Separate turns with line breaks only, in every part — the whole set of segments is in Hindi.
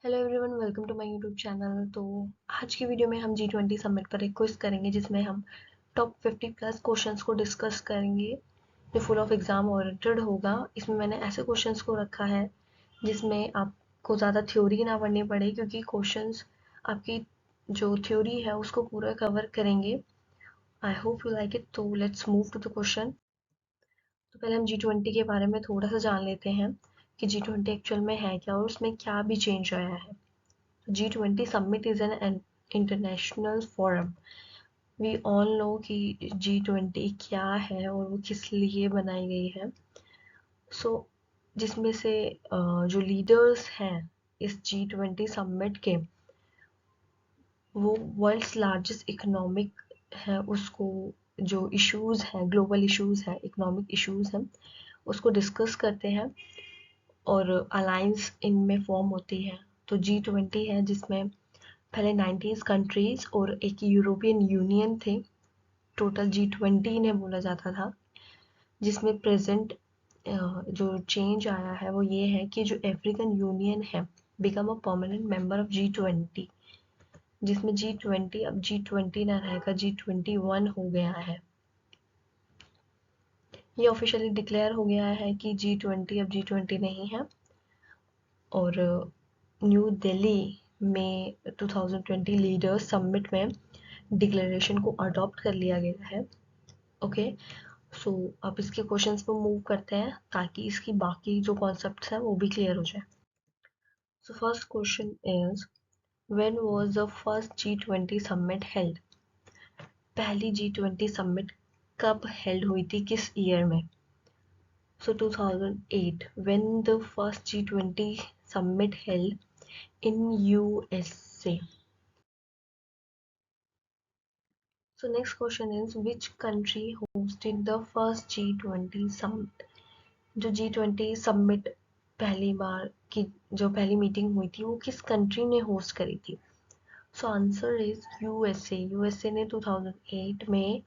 Hello everyone, welcome to my YouTube channel. तो आज की वीडियो में हम G20 समिट पर एक क्विज करेंगे जिसमें हम टॉप 50 प्लस क्वेश्चंस को डिस्कस करेंगे जो फुल ऑफ एग्जाम ओरिएंटेड होगा। इसमें मैंने ऐसे क्वेश्चंस को रखा है जिसमें आपको ज़्यादा थ्योरी ना पढ़नी पड़े, क्योंकि क्वेश्चंस आपकी जो थ्योरी है उसको पूरा कवर करेंगे। I hope you like it. तो let's move to the question. तो पहले हम G20 के बारे में थोड़ा सा जान लेते हैं कि G20 एक्चुअल में है क्या और उसमें क्या भी चेंज आया है। G20 summit is an international forum. We all know कि G20 क्या है और वो किस लिए बनाई गई है। जिसमें से जो लीडर्स हैं इस G20 समिट के, वो वर्ल्ड्स लार्जेस्ट इकोनॉमिक है, उसको जो इश्यूज हैं, ग्लोबल इश्यूज हैं, इकोनॉमिक इश्यूज हैं, उसको डिस्कस करते हैं और अलायंस इनमें फॉर्म होती है। तो G20 है जिसमें पहले 90s कंट्रीज और एक यूरोपियन यूनियन थे। टोटल G20 इन्हें बोला जाता था। जिसमें प्रेजेंट जो चेंज आया है वो ये है कि जो अफ्रीकन यूनियन है become a permanent member of G20, जिसमें G20 अब G20 ना रहेगा, G21 हो गया है। ये ऑफिशियली डिक्लेयर हो गया है कि G20 अब G20 नहीं है। और न्यू दिल्ली में 2020 लीडर्स समिट में डिक्लेरेशन को अडॉप्ट कर लिया गया है। ओके, सो अब इसके क्वेश्चंस पे मूव करते हैं ताकि इसकी बाकी जो कॉन्सेप्ट्स हैं वो भी क्लियर हो जाए। So first question is, when was the first G20 summit held? पहली G20 समिट कब हेल्ड हुई थी, किस ईयर में? सो 2008 when the first G20 summit held in USA. So next question is, which country hosted the first G20 summit? जो G20 समिट पहली बार की जो पहली मीटिंग हुई थी वो किस कंट्री ने होस्ट करी थी? So answer is USA। USA ने 2008 में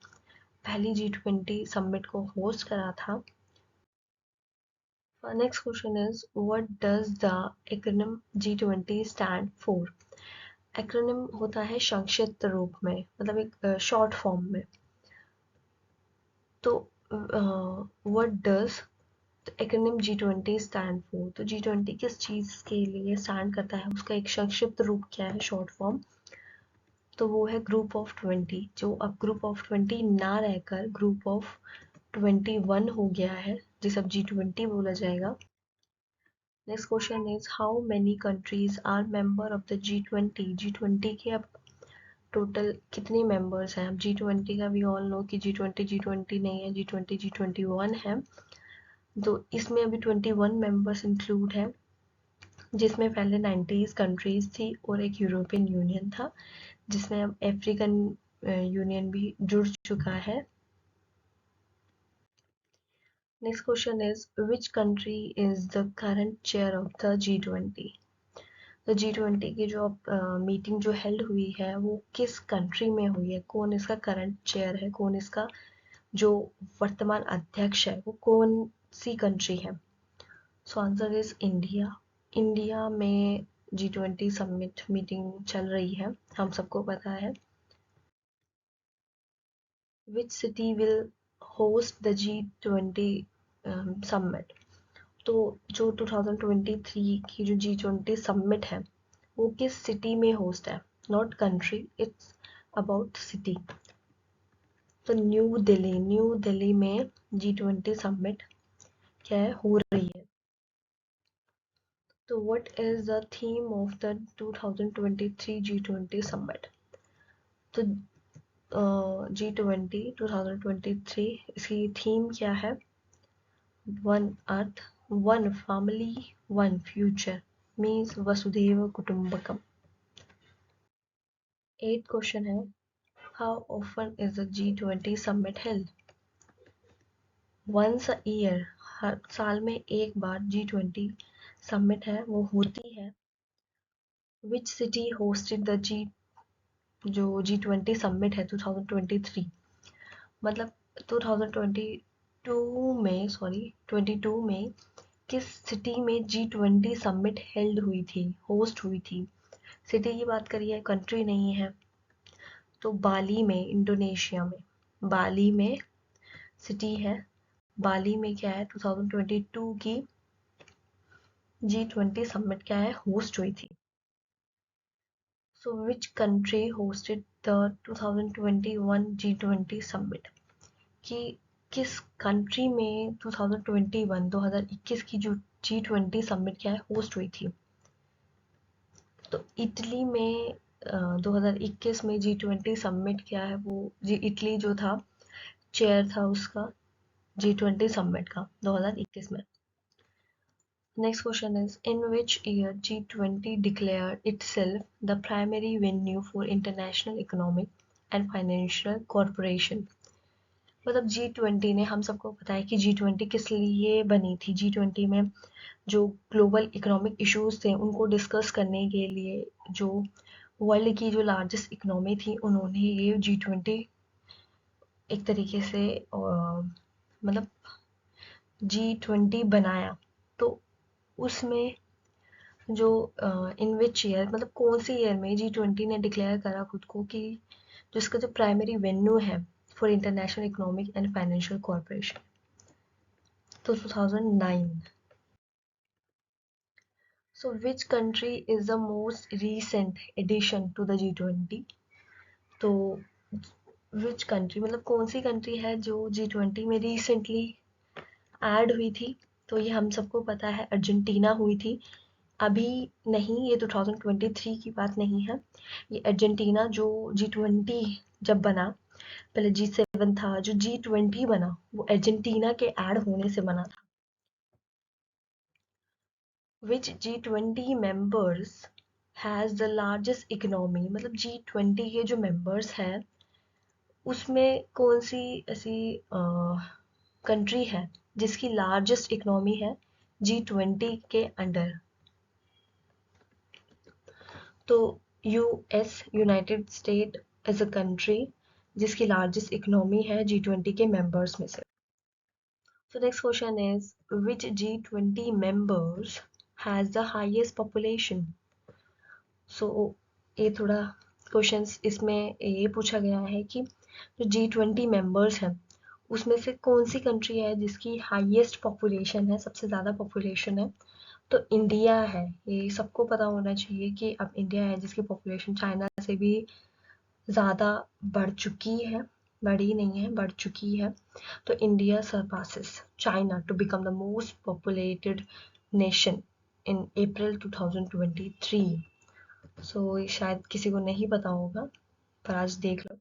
पहली G20 समिट को होस्ट करा था। Next question is, what does the acronym G20 stand for? Acronym होता है संक्षिप्त रूप में, मतलब एक शॉर्ट फॉर्म में। तो what does acronym G20 stand for? तो G20 किस चीज़ के लिए स्टैंड करता है, उसका एक संक्षिप्त रूप क्या है, शॉर्ट फॉर्म? तो वो है ग्रुप ऑफ 20, जो अब ग्रुप ऑफ 20 ना रहकर ग्रुप ऑफ 21 हो गया है, जिसे अब G20 बोला जाएगा। Next question is, how many countries are member of the G20? G20 के अब टोटल कितने मेंबर्स हैं? अब G20 का भी ऑल नो कि G20 G20 नहीं है, G20 G21 है। तो इसमें अभी 21 मेंबर्स इंक्लूड है, जिसमें पहले 90s कंट्रीज थी और एक यूरोपियन यूनियन था, जिसमें अब अफ्रीकन यूनियन भी जुड़ चुका है। Next question is, which country is the current chair of the G20? तो G20 की जो मीटिंग जो हेल्ड हुई है वो किस कंट्री में हुई है, कौन इसका करंट चेयर है, कौन इसका जो वर्तमान अध्यक्ष है वो कौन सी कंट्री है? So answer is India. India में G20 समिट मीटिंग चल रही है, हम सबको पता है। Which city will host the G20 summit? तो जो 2023 की जो G20 समिट है वो किस सिटी में होस्ट है? Not country, it's about city. तो न्यू दिल्ली में G20 समिट क्या है, हो रही है। तो what is the theme of the 2023 G20 summit? तो G20 2023 इसकी थीम क्या है? One earth, one family, one future, means वसुधैव कुटुंबकम। 8 क्वेश्चन है, how often is the G20 summit held? Once a year, हर साल में एक बार G20 समिट है वो होती है। विच सिटी होस्टेड द जो G20 समिट है 2023, मतलब 2022 में 22 में किस सिटी में G20 समिट हेल्ड हुई थी, होस्ट हुई थी? सिटी की बात करिए, कंट्री नहीं है, तो बाली में, इंडोनेशिया में। बाली में सिटी है। बाली में क्या है, 2022 की G20 समिट क्या है, होस्ट हुई थी। So which country hosted the 2021 G20 summit? कि किस कंट्री में 2021 की जो G20 समिट क्या है, होस्ट हुई थी? तो इटली में 2021 में G20 समिट क्या है, वो इटली जो था, चेयर था उसका G20 समिट का 2021 में। Next question is, in which year G20 declared itself the primary venue for international economic and financial cooperation? मतलब G20 ने, हम सबको पता है कि G20 किस लिए बनी थी। G20 में जो ग्लोबल इकोनॉमिक इश्यूज थे उनको डिस्कस करने के लिए जो वर्ल्ड की जो लार्जेस्ट इकोनॉमी थी, उन्होंने ये G20 एक तरीके से मतलब G20 बनाया। तो उसमें जो इन विच ईयर, मतलब कौन सी ईयर में G20 ने डिक्लेयर करा खुद को कि जिसका जो प्राइमरी वेन्यू है for international economic and financial corporation, तो 2009। So which country is the most recent addition to the G20? तो which country मतलब कौन सी कंट्री है जो G20 में रिसेंटली ऐड हुई थी? तो ये हम सबको पता है, अर्जेंटीना हुई थी। अभी नहीं, ये 2023 की बात नहीं है। ये अर्जेंटीना जो G20 जब बना, पहले G7 था, जो G20 बना वो अर्जेंटीना के ऐड होने से बना था। Which G20 members has the largest economy? मतलब G20 के जो members हैं उसमें कौन सी ऐसी कंट्री है जिसकी लार्जेस्ट इकोनॉमी है G20 के अंडर? तो US, United State as a country जिसकी लार्जेस्ट इकोनॉमी है G20 के मेंबर्स में से। So next question is, which G20 members has the highest population? So ये थोड़ा क्वेश्चंस इसमें ये पूछा गया है कि जो G20 मेंबर्स हैं उसमें से कौन सी कंट्री है जिसकी हाईएस्ट पॉपुलेशन है, सबसे ज़्यादा पॉपुलेशन है? तो इंडिया है। ये सबको पता होना चाहिए कि अब इंडिया है जिसकी पॉपुलेशन चाइना से भी ज़्यादा बढ़ चुकी है, बढ़ी नहीं है, बढ़ चुकी है। तो India surpasses China to become the most populated nation in April 2023। So शायद किसी को नहीं पता होगा, पर आज देख लो।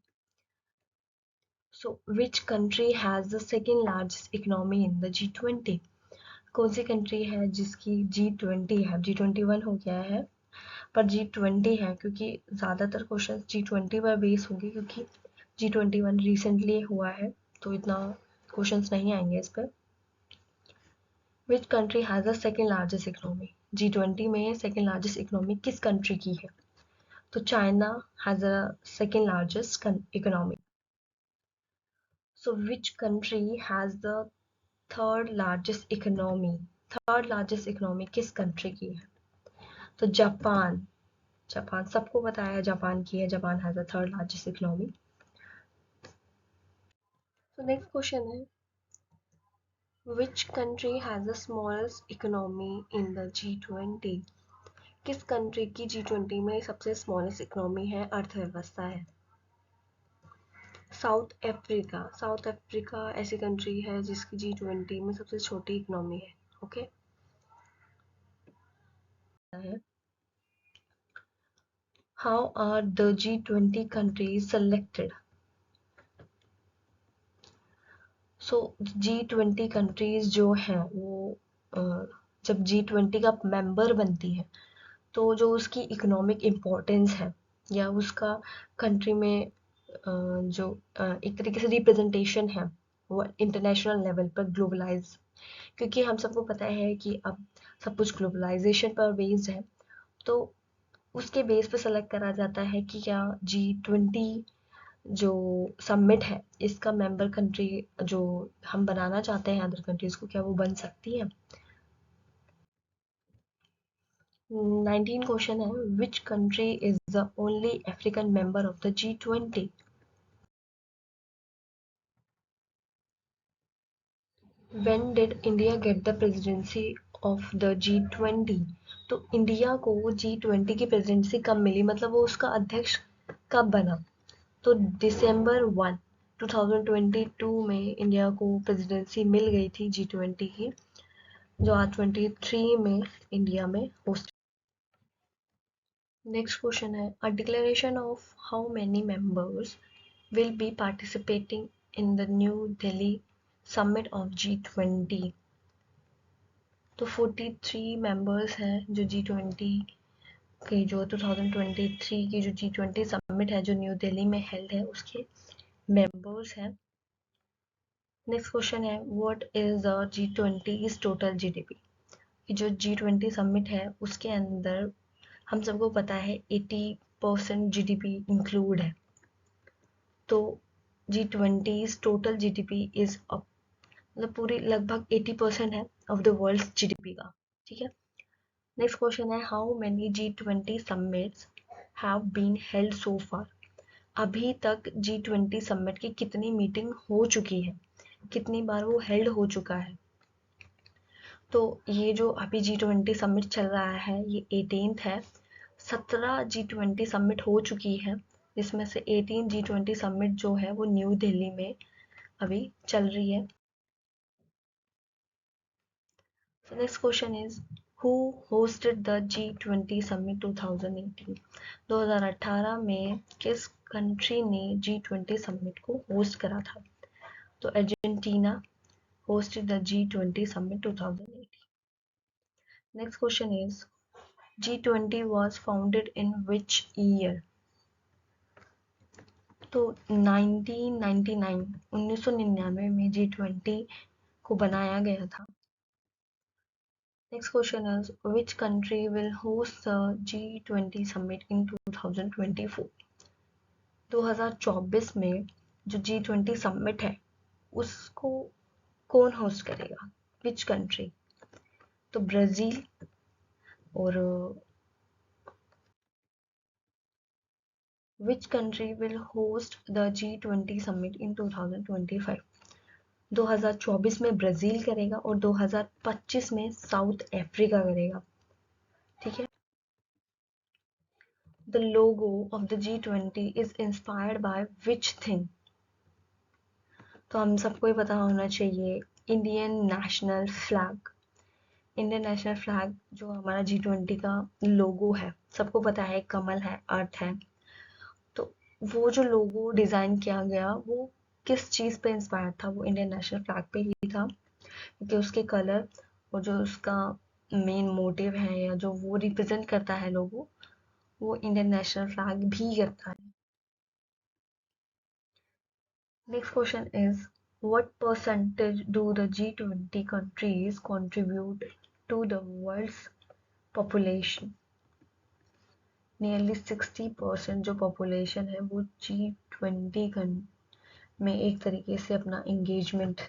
So which country has the second largest economy in the G20? कौन सी कंट्री है जिसकी G20 है? G21 हो गया है पर G20 है, क्योंकि ज़्यादातर क्वेश्चन G20 पर बेस होंगे क्योंकि G21 रिसेंटली हुआ है, तो इतना क्वेश्चंस नहीं आएंगे इस पर। विच country has the second largest economy? G20 में सेकेंड लार्जेस्ट इकोनॉमी किस कंट्री की है? तो China has a second largest economy. So which country has the third largest economy? Third largest economy किस कंट्री की है? तो जापान। जापान सबको पता है, जापान की है। Japan has the third largest economy. So next question है, which country has the smallest economy in the G20? किस कंट्री की G20 में सबसे स्मॉलेस्ट इकोनॉमी है, अर्थव्यवस्था है? South Africa. साउथ अफ्रीका ऐसी कंट्री है जिसकी G20 में सबसे छोटी इकोनॉमी है। Okay, how are the G20 countries selected? So G20 countries जो हैं वो जब G20 का मेंबर बनती है तो जो उसकी इकोनॉमिक इम्पोर्टेंस है या उसका कंट्री में जो एक तरीके से रिप्रेजेंटेशन है वो इंटरनेशनल लेवल पर ग्लोबलाइज, क्योंकि हम सबको पता है कि अब सब कुछ ग्लोबलाइजेशन पर बेस्ड है, तो उसके बेस पर सेलेक्ट करा जाता है कि क्या G20 जो समिट है इसका मेंबर कंट्री जो हम बनाना चाहते हैं अदर कंट्रीज को, क्या वो बन सकती है? 19 क्वेश्चन है, which country is the only African member of the G20? When did India get the presidency of the G20? तो इंडिया को G20 की प्रेसिडेंसी कब मिली, मतलब वो उसका अध्यक्ष कब बना? तो December 1 2022 में इंडिया को प्रेसिडेंसी मिल गई थी G20 की, जो आज 23 में इंडिया में होस्ट। नेक्स्ट क्वेश्चन है, a declaration of how many members will be participating in the New Delhi summit of G20? तो 43 मेंबर्स हैं जो G20 की, जो 2023 की जो G20 समिट है जो न्यू दिल्ली में हेल्ड है उसके मेंबर्स हैं। नेक्स्ट क्वेश्चन है, what is the G20 total GDP? जो G20 समिट है उसके अंदर हम सबको पता है 80% जीडीपी इंक्लूड है। तो G20 total GDP is up, मतलब पूरी लगभग 80% है ऑफ द वर्ल्ड जीडीपी का। ठीक है। नेक्स्ट क्वेश्चन है, how many G20 summits have been held so far? अभी तक G20 समिट की कितनी मीटिंग हो चुकी है, कितनी बार वो हेल्ड हो चुका है? तो ये जो अभी G20 समिट चल रहा है ये 18th है। 17 G20 समिट हो चुकी है, जिसमें से 18 G20 समिट जो है वो न्यू दिल्ली में अभी चल रही है। So next question is, who hosted the G20 Summit 2018? 2018 में किस कंट्री ने G20 समिट को होस्ट करा था? तो Argentina hosted the G20 Summit 2018. Next question is, G20 was founded in which year? तो 1999 1999 में G20 को बनाया गया था। Next question is, which country will host the G20 summit in 2024? 2024 में जो G20 समिट है उसको कौन होस्ट करेगा? Which country? तो ब्राजील। और which country will host the G20 summit in 2025? 2024 में ब्राजील करेगा और 2025 में साउथ अफ्रीका करेगा। ठीक है। The logo of the G20 is inspired by which thing? तो हम सबको ही पता होना चाहिए, Indian national flag. Indian national flag जो हमारा G20 का लोगो है, सबको पता है, कमल है, अर्थ है। तो वो जो लोगो डिज़ाइन किया गया वो किस चीज़ पे इंस्पायर था? वो इंडियन नेशनल फ्लैग पे ही था, क्योंकि उसके कलर और जो उसका मेन मोटिव है या जो वो रिप्रेजेंट करता है लोगो, वो इंडियन नेशनल फ्लैग भी करता है। Next question is, what percentage do the G20 countries contribute to the world's population? Nearly 60% जो population है वो G20 में एक तरीके से अपना engagement।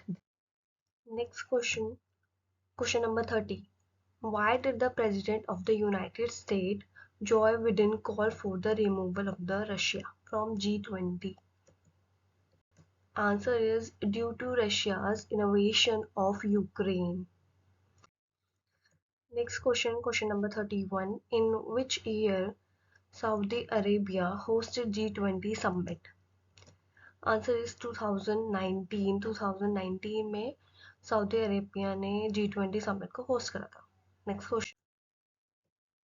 Next question, question number 30. Why did the President of the United States, Joe Biden, call for the removal of the Russia from G20? Answer is due to Russia's invasion of Ukraine. Next question, question number 31. In which year Saudi Arabia hosted G20 summit? Answer is 2019. 2019 में सऊदी अरेबिया ने G20 summit को host करा था. Next question.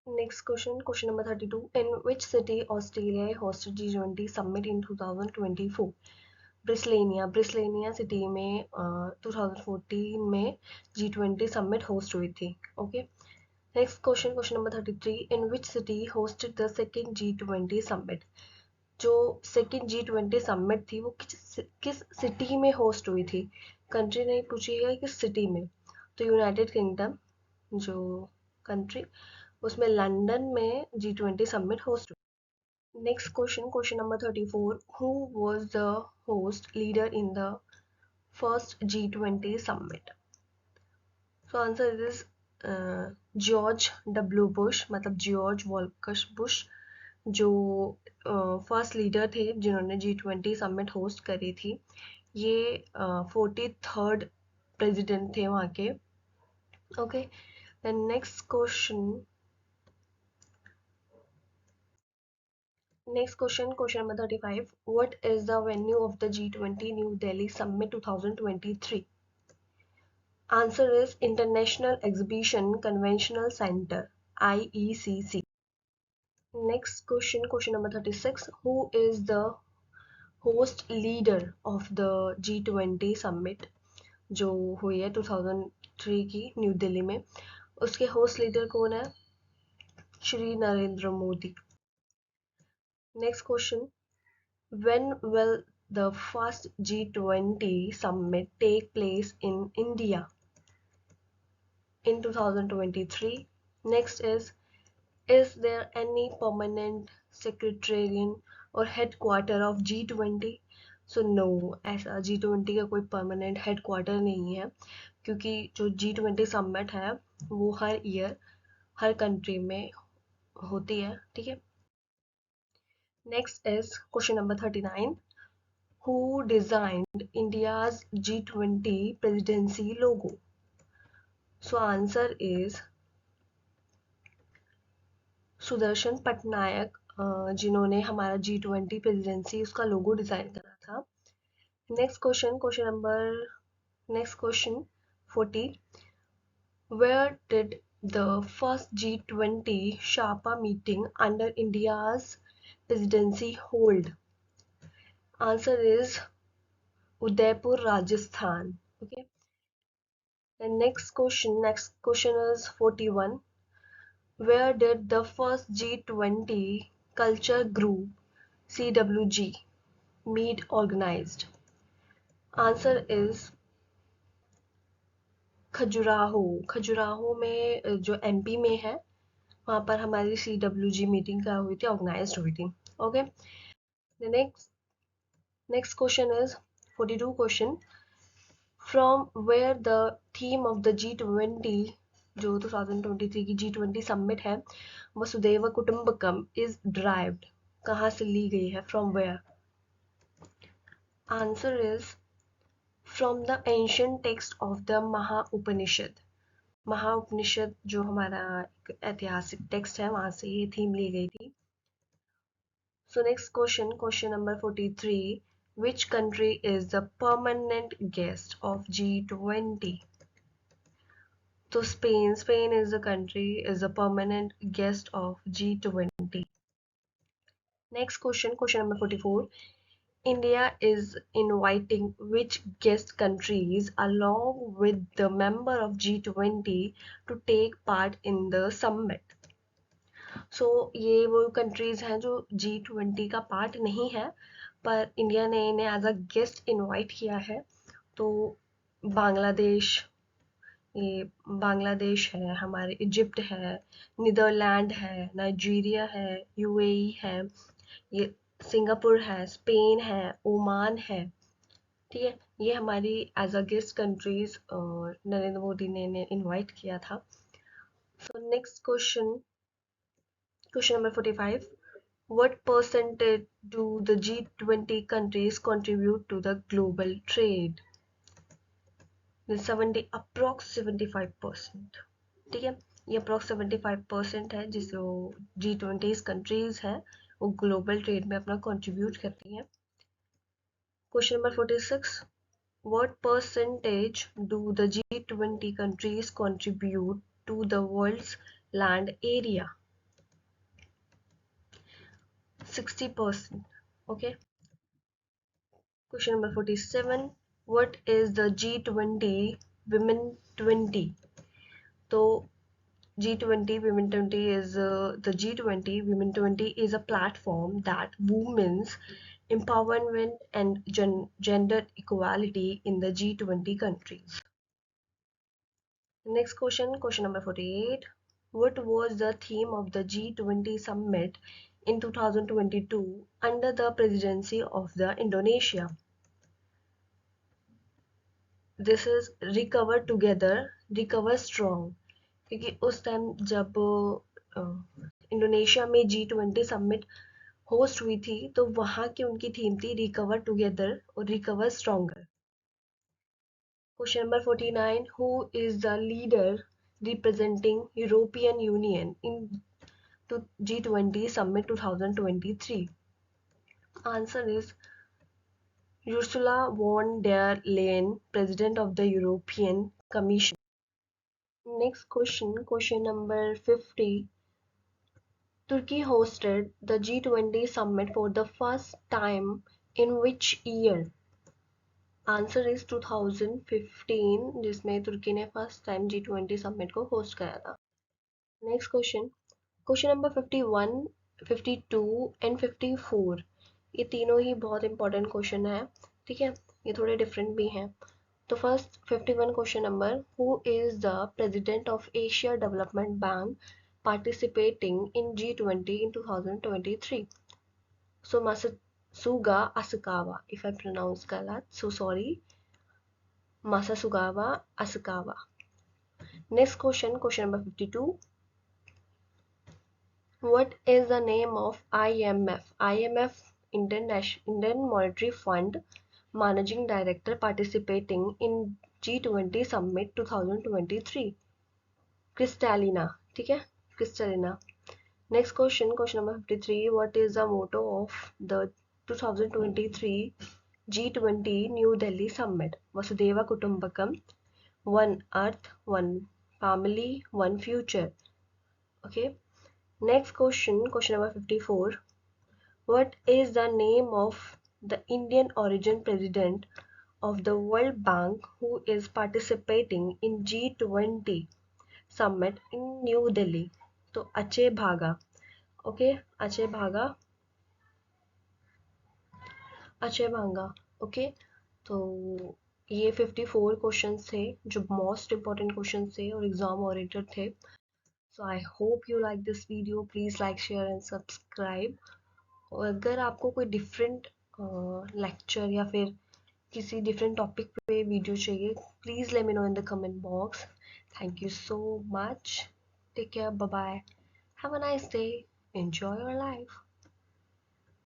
Next question, question number 32. In which city Australia hosted G20 summit in 2024? ब्रिस्लेनिया city में 2014 में G20 समिट होस्ट हुई थी। Okay. Next question, question number 33. In which city hosted the second G20 summit? जो सेकेंड G20 समिट थी वो किस सिटी में होस्ट हुई थी? कंट्री नहीं पूछी है, किस सिटी में? तो यूनाइटेड किंगडम जो कंट्री, उसमें लंदन में G20 summit host. Next question, question number 34. Who was the host leader in the first G20 summit? So answer is George W Bush, मतलब जॉर्ज वॉल्कश बुश, जो फर्स्ट लीडर थे जिन्होंने G20 समिट होस्ट करी थी। ये 43rd प्रेसिडेंट थे वहाँ के। Okay, then next question, question number 35. What is the venue of the G20 New Delhi Summit 2023? Answer is International Exhibition Conventional Center, IECC. Next question number 36. Who is the host leader of the G20 Summit जो हुई है 2003 की न्यू दिल्ली में? उसके होस्ट लीडर कौन है? Shri Narendra Modi. Next question, when will the first G20 summit take place in India? In 2023. Next is there any permanent secretariat or headquarter of G20? So no, ऐसा G20 का कोई permanent headquarter नहीं है, क्योंकि जो G20 summit है वो हर ईयर हर कंट्री में होती है, ठीक है। Next is question number 39. Who designed India's G20 presidency logo? So answer is Sudarshan Patnaik, जिन्होंने हमारा G20 प्रेसिडेंसी उसका लोगो डिजाइन करा था। Next question 40. Where did the first G20 Sharpa meeting under India's presidency hold? Answer is Udaipur, Rajasthan. Okay. And next question is 41. Where did the first G20 culture group CWG meet organized? Answer is Khajuraho में जो MP में है, वहाँ पर हमारी CWG मीटिंग क्या हुई थी, ऑर्गेनाइज्ड हुई थी। Okay, next question is 42 question. From where the theme of the G20 जो 2023 की G20 समिट है वसुधैव कुटुंबकम इज ड्राइव्ड, कहाँ से ली गई है? From where? Answer is from the ancient text of the Mahaupanishad. Mahaupanishad जो हमारा एक ऐतिहासिक टेक्स्ट है, वहां से ये थीम ली गई थी। सो next question number 43. Which country is the permanent guest of G20? So Spain is the country, is a permanent guest of G20. Next question number 44. India is inviting which guest countries along with the member of G20 to take part in the summit? So ये वो countries हैं जो G20 का part नहीं है, पर इंडिया ने इन्हें एज अ गेस्ट इनवाइट किया है। तो बांग्लादेश, ये बांग्लादेश है, हमारे इजिप्ट है, नीदरलैंड है, नाइजीरिया है, यूएई है, ये सिंगापुर है, स्पेन है, ओमान है, ठीक है। ये हमारी as a guest countries Narendra Modi ने इन्हें इनवाइट किया था। So next question number 45. What percentage do the G20 countries contribute to the global trade? 75%, ठीक है। ये अप्रॉक्स 75% है जिसको G20 कंट्रीज हैं वो ग्लोबल ट्रेड में अपना कंट्रीब्यूट करती हैं। Question number 46. What percentage do the G20 countries contribute to the world's land area? 60%. Okay. Question number 47. What is the G20 Women 20? So G20 Women 20 is the G20 Women 20 is a platform that women's empowerment and gender equality in the G20 countries. Next question number 48. What was the theme of the G20 summit in 2022 under the presidency of the Indonesia? This is recover together, recover strong. क्योंकि उस टाइम जब इंडोनेशिया में G20 समिट होस्ट हुई थी तो वहां की उनकी थीम थी रिकवर टुगेदर और recover stronger. Question number 49, who is the leader representing European union in G20 Summit 2023? Answer is Ursula von der Leyen, President of the European Commission. Next question number 50. Turkey hosted the G20 Summit for the first time in which year? Answer is 2015, जिसमें तुर्की ने फर्स्ट टाइम G20 समिट को होस्ट कराया था। नेक्स्ट क्वेश्चन नंबर 51, 52 एंड 54, ये तीनों ही बहुत इंपॉर्टेंट क्वेश्चन है, ठीक है, ये थोड़े डिफरेंट भी हैं। तो first 51 question number, who is the president of Asia development bank participating in G20 in 2023? So Masuga Asakawa, if I pronounce that, so sorry. Masasugawa Asakawa. Next question number 52. What is the name of IMF? IMF, Indian Monetary Fund, Managing Director participating in G20 Summit 2023? Kristalina, ठीक है, Kristalina. Next question number 53. What is the motto of the 2023 G20 New Delhi Summit? Vasudhaiva Kutumbakam, One Earth, One Family, One Future. Okay. Next question number 54. What is the name of the Indian origin president of the World Bank who is participating in G20 Summit in New Delhi? तो अजय भागा, ओके, अजय भांगा, ओके। तो ये 54 क्वेश्चंस थे जो मोस्ट इंपॉर्टेंट क्वेश्चंस थे और एग्जाम ओरिएंटेड थे। So I hope you like this video, please like share and subscribe. और अगर आपको कोई डिफरेंट लेक्चर या फिर किसी डिफरेंट टॉपिक पे वीडियो चाहिए, please let me know in the comment box. Thank you so much, take care, bye bye, have a nice day, enjoy your life.